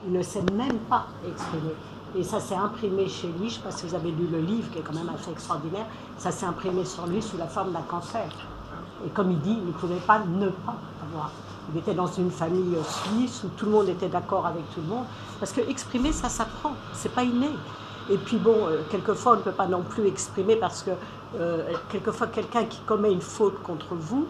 Il ne sait même pas exprimer. Et ça s'est imprimé chez lui, je ne sais pas si vous avez lu le livre, qui est quand même assez extraordinaire, ça s'est imprimé sur lui sous la forme d'un cancer. Et comme il dit, il ne pouvait pas ne pas avoir. Il était dans une famille suisse où tout le monde était d'accord avec tout le monde. Parce que exprimer, ça s'apprend, c'est pas inné. Et puis bon, quelquefois on ne peut pas non plus exprimer parce que quelquefois quelqu'un qui commet une faute contre vous,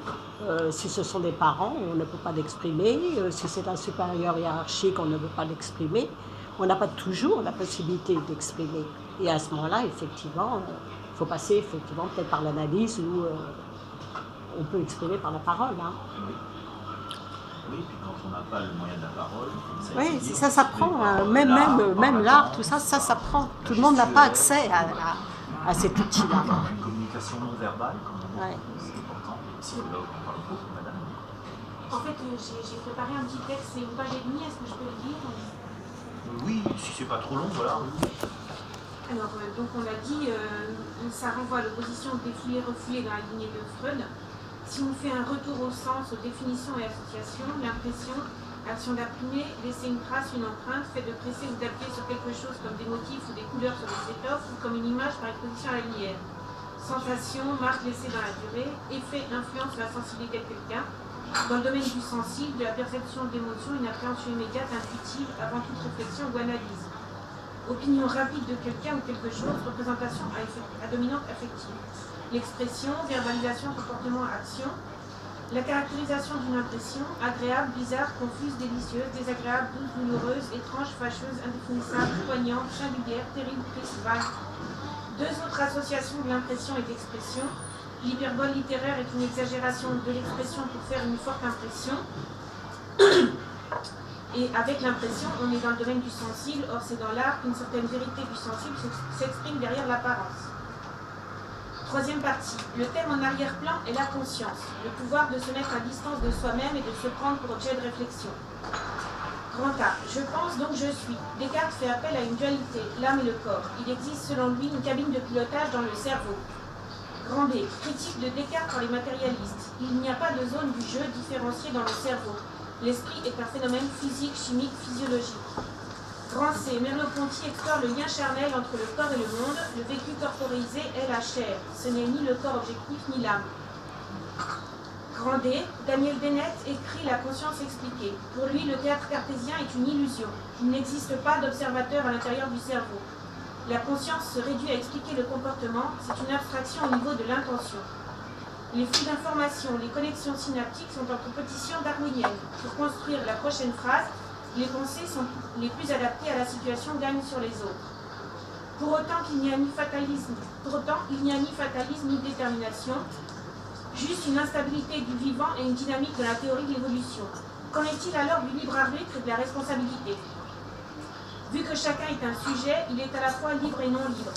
si ce sont des parents, on ne peut pas l'exprimer. Si c'est un supérieur hiérarchique, on ne peut pas l'exprimer. On n'a pas toujours la possibilité d'exprimer. Et à ce moment-là, effectivement, il faut passer effectivement peut-être par l'analyse où on peut exprimer par la parole. Hein. Oui, puis quand on n'a pas le moyen de la parole, oui, ça s'apprend. Même l'art, tout ça, ça s'apprend. Tout le monde n'a pas accès à cet outil-là. Une communication non verbale, c'est important. Si là, on parle beaucoup, madame. En fait, j'ai préparé un petit texte, c'est une page et demie, est-ce que je peux le lire? Oui, si c'est pas trop long, voilà. Alors, donc on l'a dit, ça renvoie à l'opposition défoulé-refoulé dans la lignée de Freud. Si on fait un retour au sens, aux définitions et associations, l'impression, action d'imprimer, laisser une trace, une empreinte, fait de presser ou d'appuyer sur quelque chose comme des motifs ou des couleurs sur des étoffes ou comme une image par exposition à la lumière. Sensation, marque laissée dans la durée, effet, influence la sensibilité de quelqu'un. Dans le domaine du sensible, de la perception de l'émotion, une appréhension immédiate, intuitive, avant toute réflexion ou analyse. Opinion rapide de quelqu'un ou quelque chose, représentation à dominante affective. L'expression, verbalisation, comportement, action. La caractérisation d'une impression, agréable, bizarre, confuse, délicieuse, désagréable, douce, douloureuse, étrange, fâcheuse, indéfinissable, poignante, singulière, terrible, triste, vague. Deux autres associations de l'impression et d'expression. L'hyperbole littéraire est une exagération de l'expression pour faire une forte impression. Et avec l'impression, on est dans le domaine du sensible, or c'est dans l'art qu'une certaine vérité du sensible s'exprime derrière l'apparence. Troisième partie, le thème en arrière-plan est la conscience, le pouvoir de se mettre à distance de soi-même et de se prendre pour objet de réflexion. Grand A, je pense donc je suis. Descartes fait appel à une dualité, l'âme et le corps. Il existe selon lui une cabine de pilotage dans le cerveau. Grand B, critique de Descartes par les matérialistes. Il n'y a pas de zone du jeu différenciée dans le cerveau. L'esprit est un phénomène physique, chimique, physiologique. Grand C, Merleau-Ponty explore le lien charnel entre le corps et le monde. Le vécu corporisé est la chair. Ce n'est ni le corps objectif ni l'âme. Grand D, Daniel Dennett écrit La conscience expliquée. Pour lui, le théâtre cartésien est une illusion. Il n'existe pas d'observateur à l'intérieur du cerveau. La conscience se réduit à expliquer le comportement. C'est une abstraction au niveau de l'intention. Les flux d'informations, les connexions synaptiques sont en compétition darwinienne. Pour construire la prochaine phrase, les pensées sont les plus adaptées à la situation gagnent sur les autres. Pour autant, il n'y a ni fatalisme ni détermination, juste une instabilité du vivant et une dynamique de la théorie de l'évolution. Qu'en est-il alors du libre arbitre et de la responsabilité? Vu que chacun est un sujet, il est à la fois libre et non libre.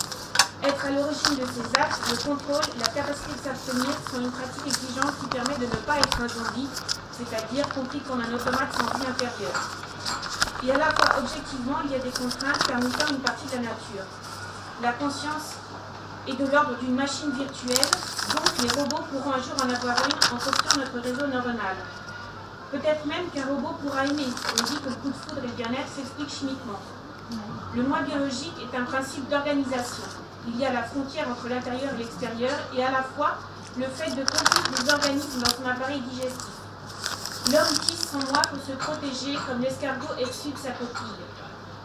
Être à l'origine de ses actes, le contrôle, la capacité de s'abstenir sont une pratique exigeante qui permet de ne pas être un zombie, c'est-à-dire compris comme un automate sans vie intérieure. Et à la fois, objectivement, il y a des contraintes car nous sommes une partie de la nature. La conscience est de l'ordre d'une machine virtuelle, donc les robots pourront un jour en avoir une en copiant notre réseau neuronal. Peut-être même qu'un robot pourra aimer. On dit que le coup de foudre et le bien-être s'expliquent chimiquement. Le moi biologique est un principe d'organisation. Il y a la frontière entre l'intérieur et l'extérieur et à la fois le fait de contenir des organismes dans son appareil digestif. L'homme tisse son moi pour se protéger comme l'escargot exsude sa coquille.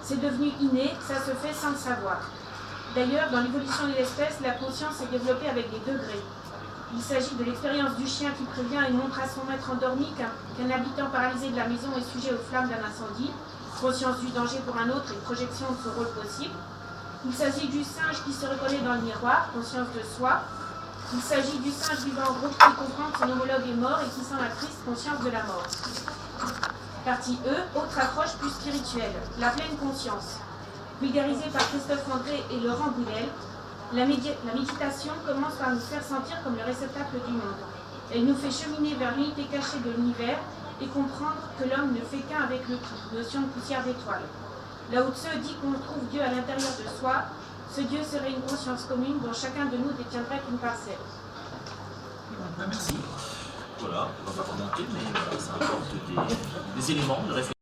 C'est devenu inné, ça se fait sans le savoir. D'ailleurs, dans l'évolution de l'espèce, la conscience s'est développée avec des degrés. Il s'agit de l'expérience du chien qui prévient et montre à son maître endormi qu'un habitant paralysé de la maison est sujet aux flammes d'un incendie, conscience du danger pour un autre et projection de son rôle possible. Il s'agit du singe qui se reconnaît dans le miroir, conscience de soi. Il s'agit du singe vivant en groupe qui comprend que son homologue est mort et qui sent la triste conscience de la mort. Partie E, autre approche plus spirituelle, la pleine conscience. Vulgarisée par Christophe André et Laurent Boulel, la méditation commence par nous faire sentir comme le réceptacle du monde. Elle nous fait cheminer vers l'unité cachée de l'univers et comprendre que l'homme ne fait qu'un avec le tout, notion de poussière d'étoile. Lao Tse dit qu'on trouve Dieu à l'intérieur de soi. Ce Dieu serait une conscience commune dont chacun de nous détiendrait une parcelle. Merci. Voilà, on ne va pas commenter, mais voilà, ça apporte des éléments de réflexion.